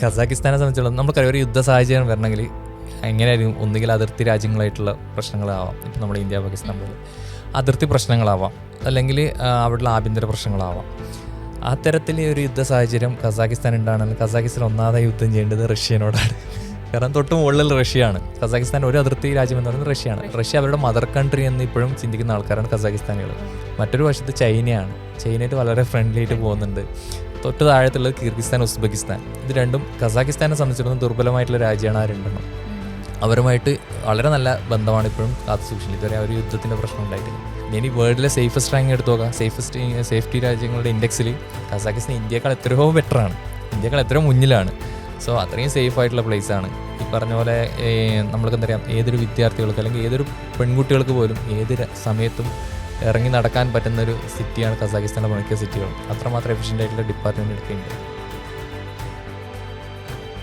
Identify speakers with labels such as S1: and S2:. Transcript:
S1: കസാക്കിസ്ഥാനെ സംബന്ധിച്ചിടത്തോളം നമുക്കറിയാം ഒരു യുദ്ധ സാഹചര്യം വരണമെങ്കിൽ എങ്ങനെയായിരിക്കും, ഒന്നുകിൽ അതിർത്തി രാജ്യങ്ങളായിട്ടുള്ള പ്രശ്നങ്ങളാവാം, ഇപ്പം നമ്മുടെ ഇന്ത്യ പാകിസ്ഥാൻ പോലെ അതിർത്തി പ്രശ്നങ്ങളാവാം, അല്ലെങ്കിൽ അവിടെയുള്ള ആഭ്യന്തര പ്രശ്നങ്ങളാവാം. ആ തരത്തിൽ ഒരു യുദ്ധ സാഹചര്യം കസാക്കിസ്ഥാൻ ഉണ്ടാണെങ്കിൽ കസാക്കിസ്ഥാൻ ഒന്നാമതെ യുദ്ധം ചെയ്യേണ്ടത് റഷ്യനോടാണ്. കാരണം തൊട്ട് മുകളിൽ റഷ്യയാണ്. കസാക്കിസ്ഥാൻ ഒരു അതിർത്തി രാജ്യം എന്ന് പറയുന്നത് റഷ്യയാണ്. റഷ്യ അവരുടെ മദർ കൺട്രി എന്ന് ഇപ്പോഴും ചിന്തിക്കുന്ന ആൾക്കാരാണ് കസാക്കിസ്ഥാനികൾ. മറ്റൊരു വശത്ത് ചൈനയാണ്. ചൈനയായിട്ട് വളരെ ഫ്രണ്ട്ലി ആയിട്ട് പോകുന്നുണ്ട്. തൊട്ട് താഴത്തുള്ളത് കിർഗിസ്ഥാൻ, ഉസ്ബെക്കിസ്ഥാൻ. ഇത് രണ്ടും കസാക്കിസ്ഥാനെ സംബന്ധിച്ചിടത്തോളം ദുർബലമായിട്ടുള്ള രാജ്യമാണ് ആ രണ്ടെണ്ണം. അവരുമായിട്ട് വളരെ നല്ല ബന്ധമാണ് ഇപ്പോഴും കാത്തു സൂക്ഷിക്കുന്നത്. ഇതുവരെ ഒരു യുദ്ധത്തിൻ്റെ പ്രശ്നം ഉണ്ടായിട്ടില്ല. ഇനി വേൾഡിലെ സേഫസ്റ്റ് റാങ്ക് എടുത്തു നോക്കാം. സേഫ്റ്റി രാജ്യങ്ങളുടെ ഇൻഡെക്സിൽ കസാക്കിസ്ഥാൻ ഇന്ത്യയേക്കാൾ എത്രയോ ബെറ്ററാണ്, ഇന്ത്യയേക്കാൾ എത്രയോ മുന്നിലാണ്. സോ അത്രയും സേഫ് ആയിട്ടുള്ള പ്ലേസാണ്. ഈ പറഞ്ഞ പോലെ നമ്മൾക്ക് എന്താ പറയുക, ഏതൊരു വിദ്യാർത്ഥികൾക്ക് അല്ലെങ്കിൽ ഏതൊരു പെൺകുട്ടികൾക്ക് പോലും ഏത് സമയത്തും ഇറങ്ങി നടക്കാൻ പറ്റുന്നൊരു സിറ്റിയാണ് കസാക്കിസ്ഥാനിലെ മിക്ക സിറ്റികളും. അത്രമാത്രം എഫിഷ്യൻ്റ് ആയിട്ടുള്ള ഡിപ്പാർട്ട്മെൻറ്റ് എടുക്കുന്നുണ്ട്.